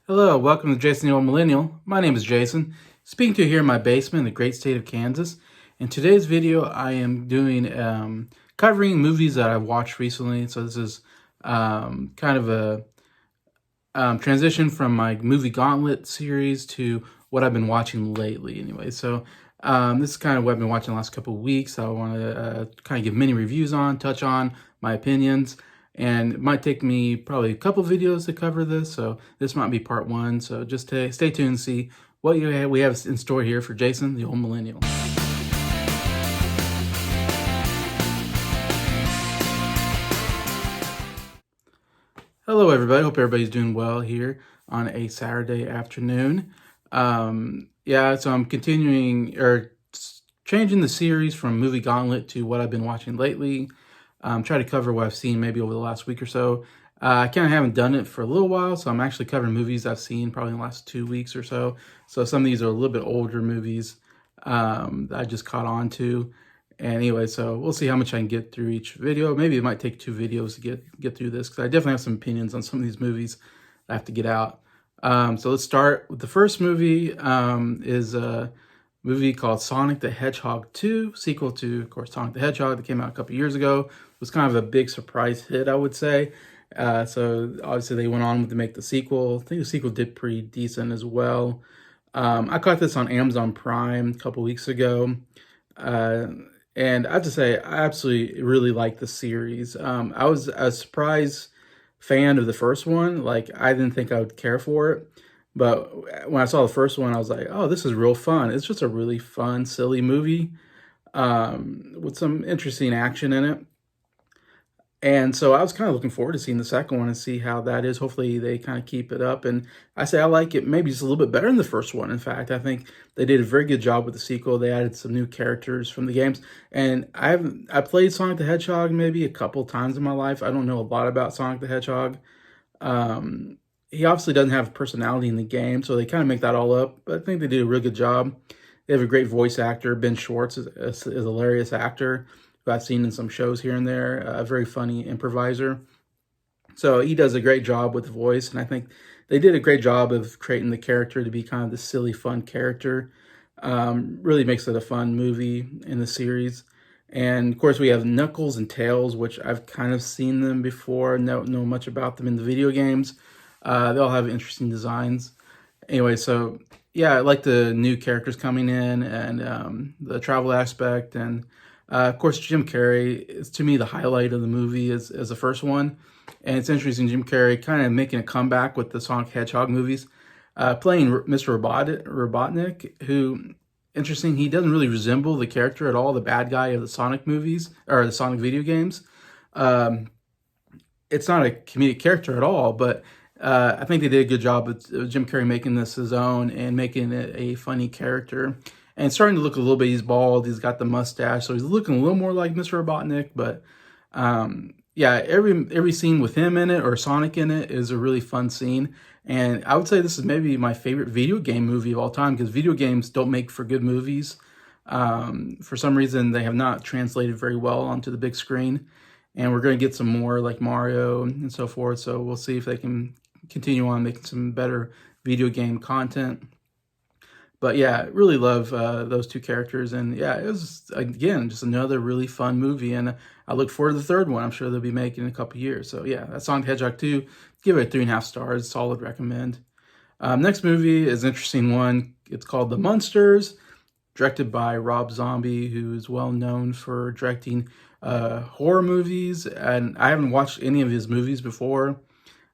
Hello, welcome to Jason the Old Millennial. My name is Jason, speaking to you here in my basement in the great state of Kansas. In today's video, I am doing covering movies that I've watched recently. So this is kind of a transition from my movie gauntlet series to what I've been watching lately. Anyway, so this is kind of what I've been watching the last couple of weeks. I want to kind of give mini reviews on, touch on my opinions. And it might take me probably a couple videos to cover this, so this might be part one. So just stay tuned and see what we have in store here for Jason, the Old Millennial. Hello, everybody. Hope everybody's doing well here on a Saturday afternoon. So I'm continuing or changing the series from Movie Gauntlet to what I've been watching lately. Try to cover what I've seen maybe over the last week or so. I kind of haven't done it for a little while, so I'm actually covering movies I've seen probably in the last 2 weeks or so. So some of these are a little bit older movies that I just caught on to. And anyway, so we'll see how much I can get through each video. Maybe it might take 2 videos to get through this, because I definitely have some opinions on some of these movies I have to get out. So let's start with the first movie. Is a movie called Sonic the Hedgehog 2, sequel to, of course, Sonic the Hedgehog that came out a couple years ago. It was kind of a big surprise hit, I would say. So obviously they went on to make the sequel. I think the sequel did pretty decent as well. I caught this on Amazon Prime a couple weeks ago. And I have to say, I absolutely really like the series. I was a surprise fan of the first one. Like, I didn't think I would care for it. But when I saw the first one, I was like, oh, this is real fun. It's just a really fun, silly movie with some interesting action in it. And so I was kind of looking forward to seeing the second one and see how that is. Hopefully they kind of keep it up. And I say I like it maybe just a little bit better than the first one. In fact, I think they did a very good job with the sequel. They added some new characters from the games. And I played Sonic the Hedgehog maybe a couple times in my life. I don't know a lot about Sonic the Hedgehog. He obviously doesn't have personality in the game, so they kind of make that all up. But I think they did a real good job. They have a great voice actor. Ben Schwartz is a hilarious actor who I've seen in some shows here and there, a very funny improviser. So he does a great job with the voice, and I think they did a great job of creating the character to be kind of the silly, fun character. Really makes it a fun movie in the series. And of course, we have Knuckles and Tails, which I've kind of seen them before, don't know much about them in the video games. They all have interesting designs. Anyway, so yeah, I like the new characters coming in and the travel aspect. And of course, Jim Carrey is, to me, the highlight of the movie as the first one. And it's interesting, Jim Carrey kind of making a comeback with the Sonic Hedgehog movies, playing Mr. Robotnik, who, interesting, he doesn't really resemble the character at all, the bad guy of the Sonic movies, or the Sonic video games. It's not a comedic character at all, but I think they did a good job of Jim Carrey making this his own and making it a funny character. And it's starting to look a little bit, he's bald, he's got the mustache, so he's looking a little more like Mr. Robotnik. But yeah, every scene with him in it or Sonic in it is a really fun scene. And I would say this is maybe my favorite video game movie of all time, because video games don't make for good movies. For some reason, they have not translated very well onto the big screen. And we're going to get some more like Mario and so forth. So we'll see if they can continue on making some better video game content. But yeah, really love those two characters. And yeah, it was, again, just another really fun movie. And I look forward to the third one. I'm sure they'll be making in a couple years. So yeah, that's Sonic the Hedgehog 2. Give it 3.5 stars. Solid recommend. Next movie is an interesting one. It's called The Munsters, directed by Rob Zombie, who is well known for directing horror movies. And I haven't watched any of his movies before.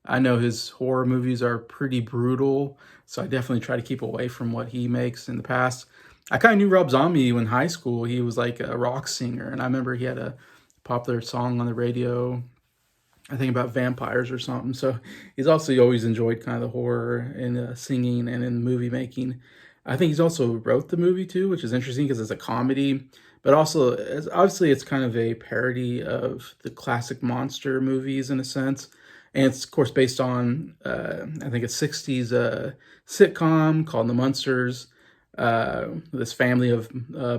I know his horror movies are pretty brutal, so I definitely try to keep away from what he makes in the past. I kind of knew Rob Zombie in high school. He was like a rock singer, and I remember he had a popular song on the radio, I think about vampires or something. So he's also always enjoyed kind of the horror and singing and in movie making. I think he's also wrote the movie too, which is interesting because it's a comedy, but also obviously it's kind of a parody of the classic monster movies in a sense. And it's, of course, based on, I think, a 60s sitcom called The Munsters. This family of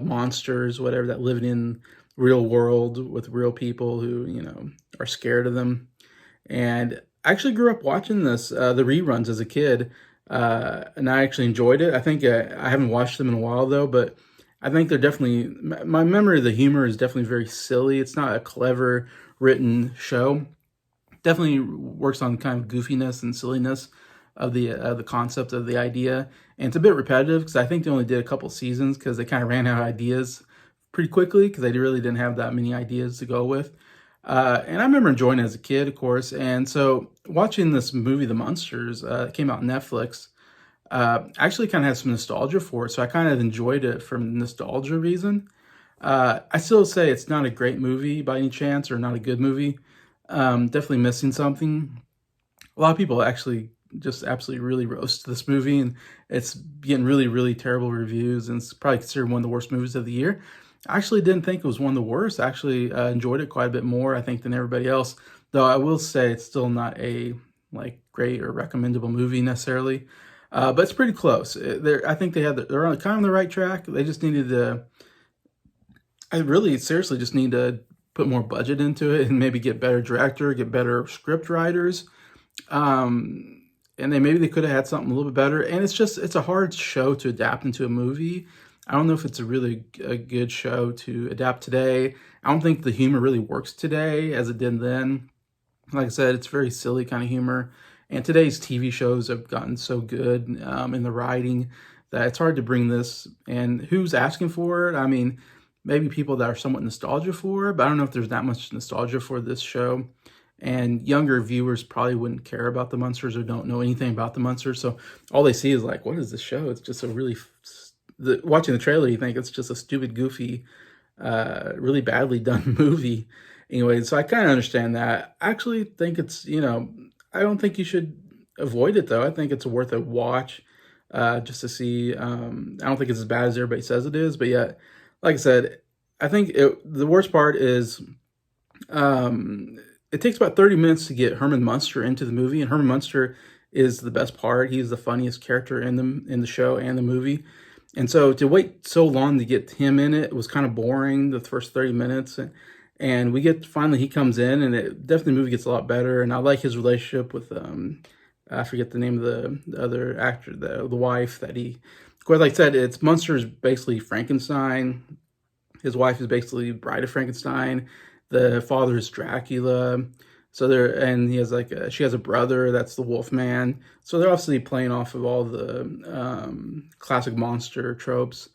monsters, whatever, that live in real world with real people who, are scared of them. And I actually grew up watching this, the reruns as a kid, and I actually enjoyed it. I think I haven't watched them in a while though, but I think they're definitely, my memory of the humor is definitely very silly. It's not a clever written show. Definitely works on kind of goofiness and silliness of the concept of the idea, and it's a bit repetitive because I think they only did a couple seasons because they kind of ran out of ideas pretty quickly because they really didn't have that many ideas to go with. And I remember enjoying it as a kid, of course. And so watching this movie, The Munsters, came out on Netflix. Actually, kind of had some nostalgia for it, so I kind of enjoyed it for nostalgia reason. I still say it's not a great movie by any chance, or not a good movie. Definitely missing something. A lot of people actually just absolutely really roast this movie, and it's getting really, really terrible reviews, and it's probably considered one of the worst movies of the year. I actually didn't think it was one of the worst. I actually enjoyed it quite a bit more, I think, than everybody else. Though I will say it's still not a like great or recommendable movie necessarily, but it's pretty close. I think they're on kind of the right track. They just needed to. I really seriously just need to put more budget into it and maybe get better director, get better script writers. And maybe they could have had something a little bit better. And it's a hard show to adapt into a movie. I don't know if it's a good show to adapt today. I don't think the humor really works today as it did then. Like I said, it's very silly kind of humor. And today's TV shows have gotten so good in the writing that it's hard to bring this. And who's asking for it? I mean, maybe people that are somewhat nostalgia for it, but I don't know if there's that much nostalgia for this show. And younger viewers probably wouldn't care about the Munsters or don't know anything about the Munsters. So all they see is like, what is this show? It's just a really, watching the trailer, you think it's just a stupid, goofy, really badly done movie. Anyway, so I kind of understand that. I actually think it's, I don't think you should avoid it though. I think it's worth a watch just to see. I don't think it's as bad as everybody says it is, but yet, like I said, I think the worst part is it takes about 30 minutes to get Herman Munster into the movie, and Herman Munster is the best part. He's the funniest character in the show and the movie. And so to wait so long to get him in it was kind of boring, the first 30 minutes. And finally he comes in, and the movie gets a lot better. And I like his relationship with, I forget the name of the other actor, the wife that quite like I said, it's Munster's basically Frankenstein. His wife is basically Bride of Frankenstein. The father is Dracula. So and she has a brother that's the Wolfman. So they're obviously playing off of all the classic monster tropes.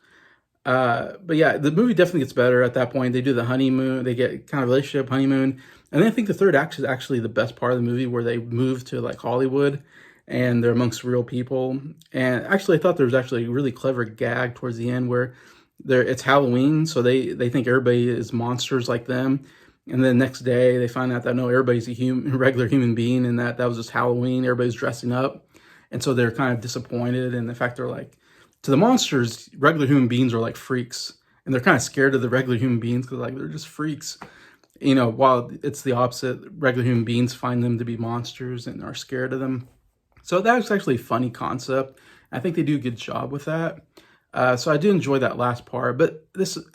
But yeah, the movie definitely gets better at that point. They do the honeymoon, they get kind of relationship honeymoon. And then I think the third act is actually the best part of the movie, where they move to like Hollywood and they're amongst real people. And actually, I thought there was actually a really clever gag towards the end where it's Halloween, so they think everybody is monsters like them. And then the next day they find out that no, everybody's a regular human being, and that was just Halloween. Everybody's dressing up. And so they're kind of disappointed. And in fact, they're like, to the monsters, regular human beings are like freaks. And they're kind of scared of the regular human beings because like they're just freaks. While it's the opposite, regular human beings find them to be monsters and are scared of them. So that's actually a funny concept. I think they do a good job with that. So I do enjoy that last part, but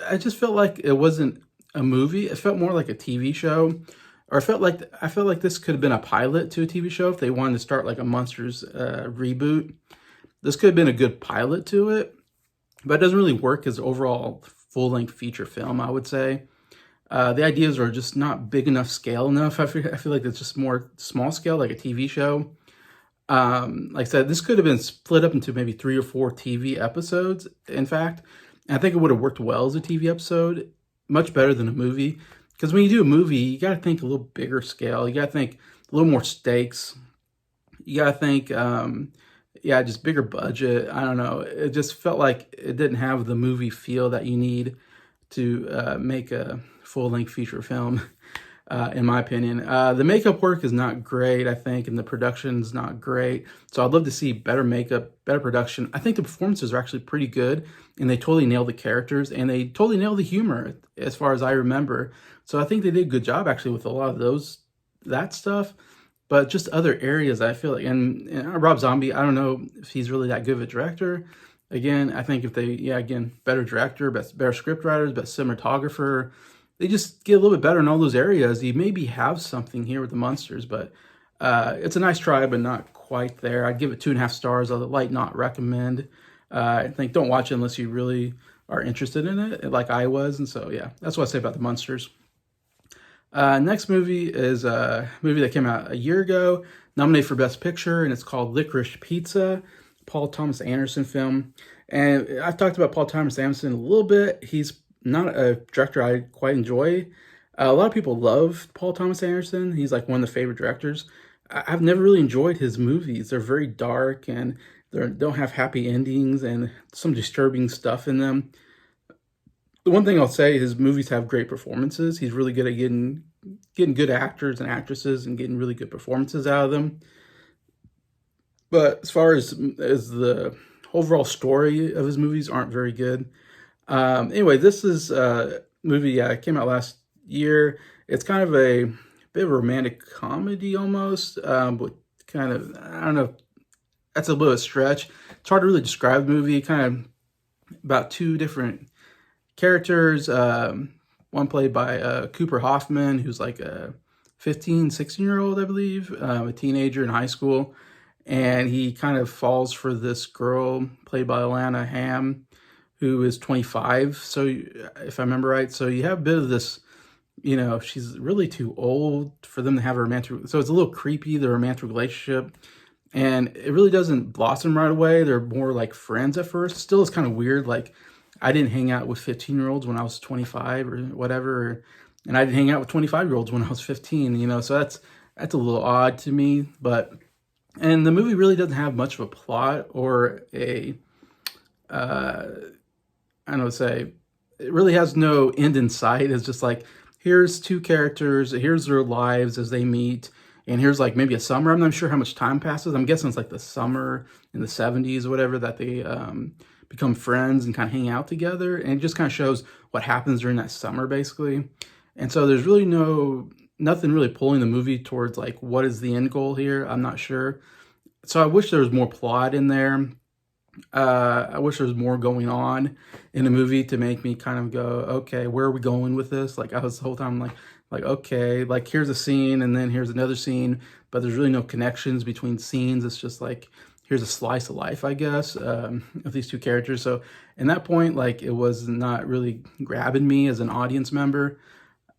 I just felt like it wasn't a movie. It felt more like a TV show, or I felt like this could have been a pilot to a TV show if they wanted to start like a Munsters reboot. This could have been a good pilot to it, but it doesn't really work as overall full-length feature film, I would say. The ideas are just not big enough, scale enough. I feel like it's just more small scale, like a TV show. Like I said, this could have been split up into maybe 3 or 4 TV episodes, in fact. And I think it would have worked well as a TV episode, much better than a movie. Because when you do a movie, you got to think a little bigger scale. You got to think a little more stakes. You got to think, just bigger budget. I don't know. It just felt like it didn't have the movie feel that you need to make a full-length feature film. In my opinion. The makeup work is not great, I think, and the production's not great. So I'd love to see better makeup, better production. I think the performances are actually pretty good, and they totally nail the characters, and they totally nail the humor, as far as I remember. So I think they did a good job, actually, with a lot of that stuff. But just other areas, I feel like, and Rob Zombie, I don't know if he's really that good of a director. Again, I think if better director, better script writers, better cinematographer, they just get a little bit better in all those areas. You maybe have something here with the Munsters, but It's a nice try, but not quite there. I'd give it 2.5 stars. A light not recommend. I think don't watch it unless you really are interested in it, like I was. And so, yeah, that's what I say about the Munsters. Next movie is a movie that came out a year ago, nominated for Best Picture, and it's called Licorice Pizza, Paul Thomas Anderson film. And I've talked about Paul Thomas Anderson a little bit. He's not a director I quite enjoy. A lot of people love Paul Thomas Anderson. He's like one of the favorite directors. I've never really enjoyed his movies. They're very dark and they don't have happy endings and some disturbing stuff in them. The one thing I'll say, his movies have great performances. He's really good at getting good actors and actresses and getting really good performances out of them. But as far as the overall story of his movies aren't very good. Anyway, this is a movie came out last year. It's kind of a bit of a romantic comedy almost, but kind of, I don't know, that's a little stretch. It's hard to really describe the movie. Kind of about two different characters. One played by Cooper Hoffman, who's like a 15, 16-year-old, I believe, a teenager in high school. And he kind of falls for this girl played by Alana Hamm, who is 25. So if I remember right, so you have a bit of this, she's really too old for them to have a romantic. So it's a little creepy, the romantic relationship. And it really doesn't blossom right away. They're more like friends at first. Still, it's kind of weird. Like, I didn't hang out with 15-year-olds when I was 25 or whatever. And I didn't hang out with 25-year-olds when I was 15, so that's a little odd to me. And the movie really doesn't have much of a plot or I don't know, say, it really has no end in sight. It's just like, here's two characters, here's their lives as they meet, and here's like maybe a summer. I'm not sure how much time passes. I'm guessing it's like the summer in the 70s or whatever that they become friends and kind of hang out together. And it just kind of shows what happens during that summer, basically. And so there's really nothing really pulling the movie towards like, what is the end goal here? I'm not sure. So I wish there was more plot in there. I wish there was more going on in the movie to make me kind of go, okay, where are we going with this? Like, I was the whole time like, okay, like here's a scene and then here's another scene, but there's really no connections between scenes. It's just like, here's a slice of life, I guess, of these two characters. So in that point, like, it was not really grabbing me as an audience member.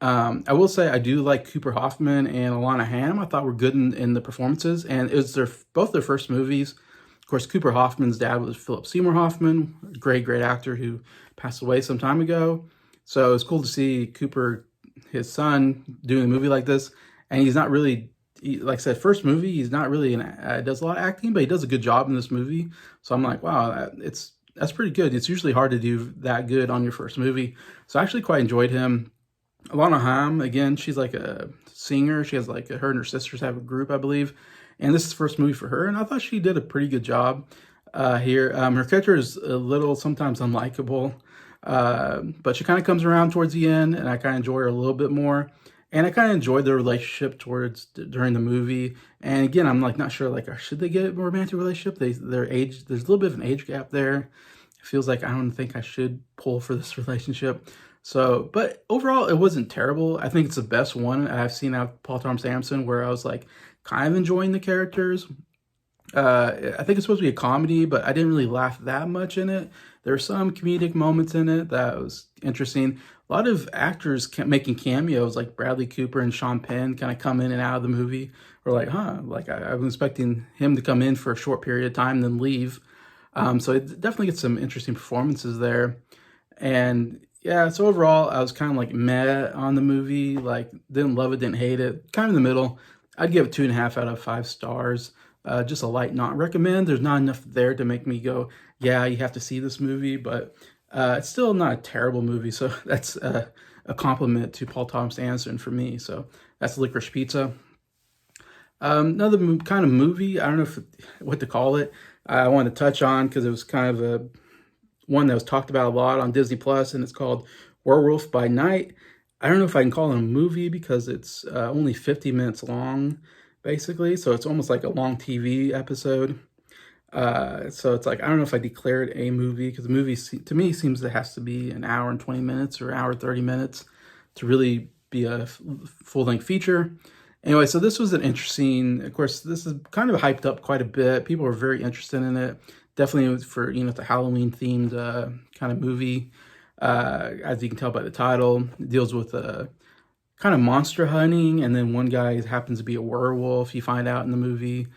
I will say I do like Cooper Hoffman and Alana Hamm. I thought were good in the performances, and it was both their first movies. Of course, Cooper Hoffman's dad was Philip Seymour Hoffman, a great actor who passed away some time ago. So it's cool to see Cooper, his son, doing a movie like this. And he's not really, like I said, first movie, he's not really, does a lot of acting, but he does a good job in this movie. So I'm like, wow, that's pretty good. It's usually hard to do that good on your first movie. So I actually quite enjoyed him. Alana Hamm, again, she's like a singer. She has like, her and her sisters have a group, I believe. And this is the first movie for her, and I thought she did a pretty good job here. Her character is a little sometimes unlikable, but she kind of comes around towards the end, and I kind of enjoy her a little bit more. And I kind of enjoyed their relationship during the movie. And again, I'm like not sure, like, should they get a romantic relationship? Their age, there's a little bit of an age gap there. It feels like I don't think I should pull for this relationship. So, but overall, it wasn't terrible. I think it's the best one I've seen out of Paul Thomas Anderson, where I was like kind of enjoying the characters. I think it's supposed to be a comedy, but I didn't really laugh that much in it. There were some comedic moments in it that was interesting. A lot of actors making cameos, like Bradley Cooper and Sean Penn, kind of come in and out of the movie. We're like, like I was expecting him to come in for a short period of time, then leave. So it definitely gets some interesting performances there. And yeah, so overall, I was kind of like meh on the movie. Like, didn't love it, didn't hate it. Kind of in the middle. I'd give it 2.5 out of 5 stars. Just a light not recommend. There's not enough there to make me go, yeah, you have to see this movie. But it's still not a terrible movie. So that's a compliment to Paul Thomas Anderson for me. So that's Licorice Pizza. Another kind of movie, I don't know what to call it, I wanted to touch on because it was kind of one that was talked about a lot on Disney Plus, and it's called Werewolf by Night. I don't know if I can call it a movie because it's only 50 minutes long, basically. So it's almost like a long TV episode. So it's like, I don't know if I declare it a movie, because the movie to me seems it has to be an hour and 20 minutes or hour 30 minutes to really be a full-length feature. Anyway, so this was an interesting, of course, this is kind of hyped up quite a bit. People were very interested in it. Definitely for, the Halloween themed kind of movie. As you can tell by the title, it deals with kind of monster hunting, and then one guy happens to be a werewolf, you find out in the movie.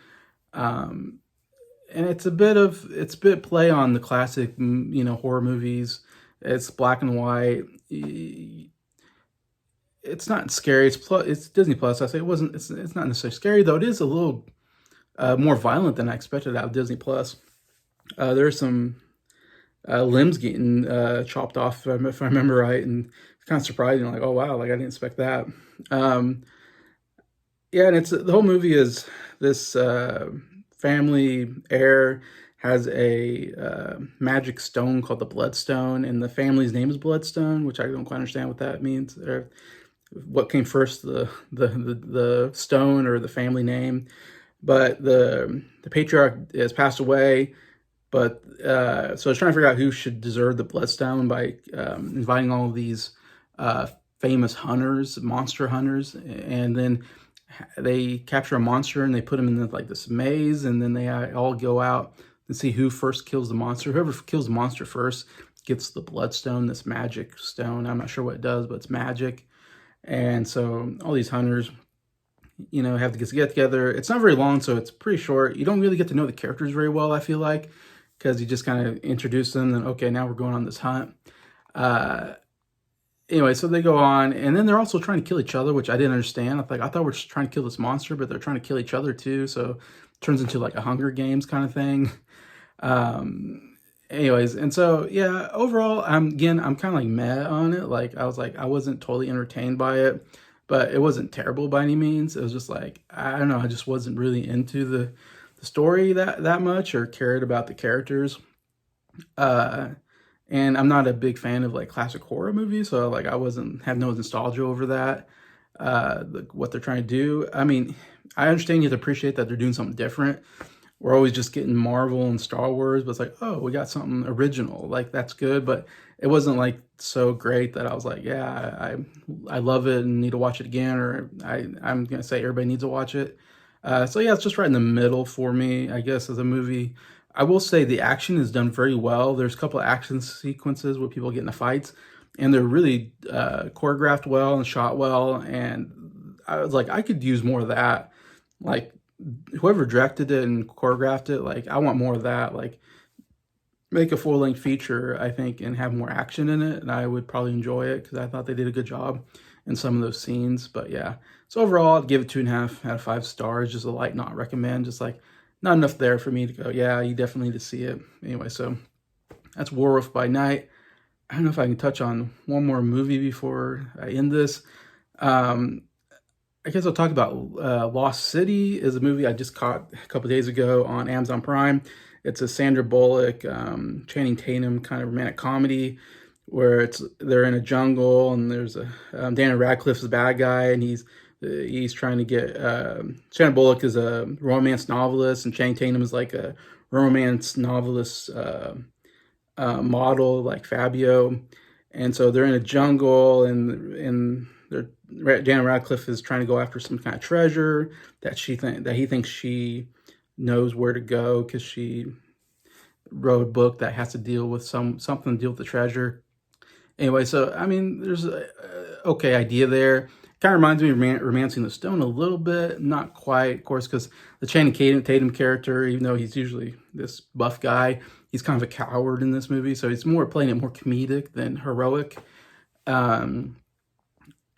Um, and it's a bit play on the classic, horror movies. It's black and white. It's not scary. It's Disney Plus. I say it wasn't. It's not necessarily scary though. It is a little more violent than I expected out of Disney Plus. There's some limbs getting chopped off if I remember right, and it's kind of surprising. Like, oh wow, like I didn't expect that. Um, yeah, and it's the whole movie is this family heir has a magic stone called the Bloodstone, and the family's name is Bloodstone, which I don't quite understand what that means. Or what came first, the stone or the family name? But the patriarch has passed away. But so I was trying to figure out who should deserve the Bloodstone by inviting all of these famous hunters, monster hunters, and then they capture a monster and they put him in this maze, and then they all go out and see who first kills the monster. Whoever kills the monster first gets the Bloodstone, this magic stone. I'm not sure what it does, but it's magic. And so all these hunters, have to get together. It's not very long, so it's pretty short. You don't really get to know the characters very well, I feel like, because you just kind of introduce them, and okay, now we're going on this hunt. Anyway, so they go on, and then they're also trying to kill each other, which I didn't understand. I thought we're just trying to kill this monster, but they're trying to kill each other too. So it turns into like a Hunger Games kind of thing. Anyways, and so yeah, overall, I'm kind of like meh on it. Like I wasn't totally entertained by it, but it wasn't terrible by any means. It was just like, I don't know, I just wasn't really into the story that much or cared about the characters. And I'm not a big fan of like classic horror movies, so like I wasn't have no nostalgia over that. What they're trying to do. I mean, I understand you have to appreciate that they're doing something different. We're always just getting Marvel and Star Wars, but it's like, oh, we got something original. Like that's good, but it wasn't like so great that I was like, yeah, I love it and need to watch it again, or I'm gonna say everybody needs to watch it. So yeah, it's just right in the middle for me, I guess, as a movie. I will say the action is done very well. There's a couple of action sequences where people get into fights, and they're really choreographed well and shot well. And I was like, I could use more of that. Like whoever directed it and choreographed it, like I want more of that. Like make a full-length feature, I think, and have more action in it, and I would probably enjoy it because I thought they did a good job in some of those scenes. But yeah, so overall, I'd give it 2.5 out of 5 stars. Just a light not recommend. Just like not enough there for me to go, yeah, you definitely need to see it. Anyway, so that's Werewolf by Night. I don't know if I can touch on one more movie before I end this. I guess I'll talk about Lost City is a movie I just caught a couple days ago on Amazon Prime. It's a Sandra Bullock, Channing Tatum kind of romantic comedy where they're in a jungle, and there's Daniel Radcliffe's a bad guy, and he's trying to get Sandra Bullock is a romance novelist, and Channing Tatum is like a romance novelist model like Fabio, and so they're in a jungle, and Daniel Radcliffe is trying to go after some kind of treasure that he thinks she knows where to go because she wrote a book that has to deal with something to deal with the treasure. Anyway, so I mean, there's a okay idea there. Kind of reminds me of Romancing the Stone a little bit, not quite, of course, because the Channing Tatum character, even though he's usually this buff guy, he's kind of a coward in this movie, so he's more playing it more comedic than heroic.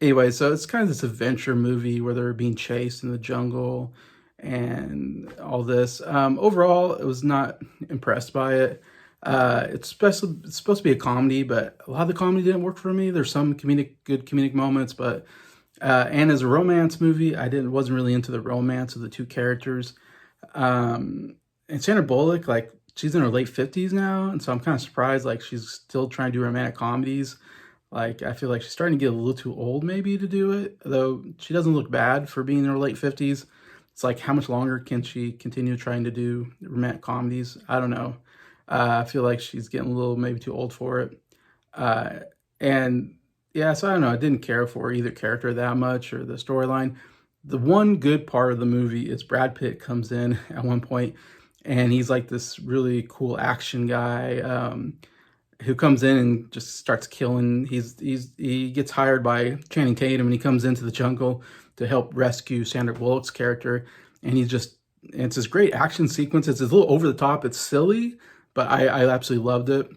Anyway, so it's kind of this adventure movie where they're being chased in the jungle and all this. Overall, it was not impressed by it. It's supposed to be a comedy, but a lot of the comedy didn't work for me. There's some good comedic moments, but and as a romance movie, wasn't really into the romance of the two characters. And Sandra Bullock, like she's in her late 50s now, and so I'm kind of surprised like she's still trying to do romantic comedies. Like I feel like she's starting to get a little too old maybe to do it, though she doesn't look bad for being in her late 50s. It's like how much longer can she continue trying to do romantic comedies? I don't know. I feel like she's getting a little maybe too old for it. And yeah, so I don't know. I didn't care for either character that much or the storyline. The one good part of the movie is Brad Pitt comes in at one point, and he's like this really cool action guy who comes in and just starts killing. He gets hired by Channing Tatum, and he comes into the jungle to help rescue Sandra Bullock's character, and it's this great action sequence. It's a little over the top. It's silly, but I absolutely loved it.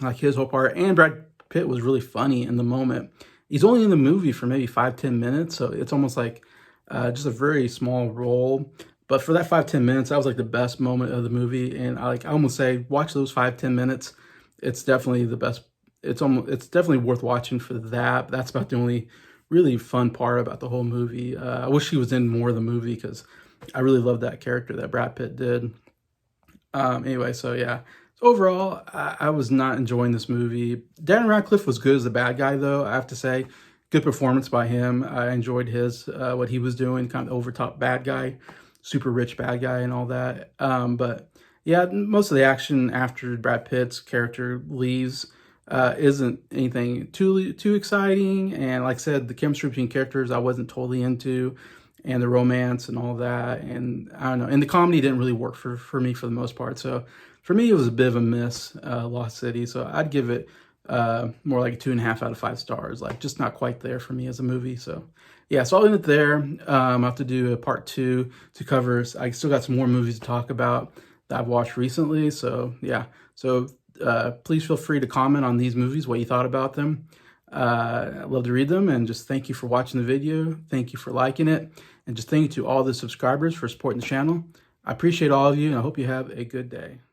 Like his whole part, and Brad Pitt was really funny in the moment. He's only in the movie for maybe 5-10 minutes, so it's almost like just a very small role. But for that 5-10 minutes, that was like the best moment of the movie, and I almost say watch those 5-10 minutes. It's definitely the best. It's definitely worth watching for that. That's about the only really fun part about the whole movie. I wish he was in more of the movie because I really love that character that Brad Pitt did. Anyway, so yeah. So overall, I was not enjoying this movie. Daniel Radcliffe was good as the bad guy, though, I have to say. Good performance by him. I enjoyed what he was doing, kind of overtop bad guy, super rich bad guy and all that. But yeah, most of the action after Brad Pitt's character leaves isn't anything too exciting. And like I said, the chemistry between characters I wasn't totally into, and the romance and all that. And I don't know. And the comedy didn't really work for me for the most part. So for me, it was a bit of a miss, Lost City. So I'd give it more like a 2.5 out of 5 stars. Like just not quite there for me as a movie. So yeah, so I'll end it there. I'll have to do a part 2 to cover. I still got some more movies to talk about that I've watched recently. So yeah, so please feel free to comment on these movies, what you thought about them. I'd love to read them, and just thank you for watching the video. Thank you for liking it, and just thank you to all the subscribers for supporting the channel. I appreciate all of you, and I hope you have a good day.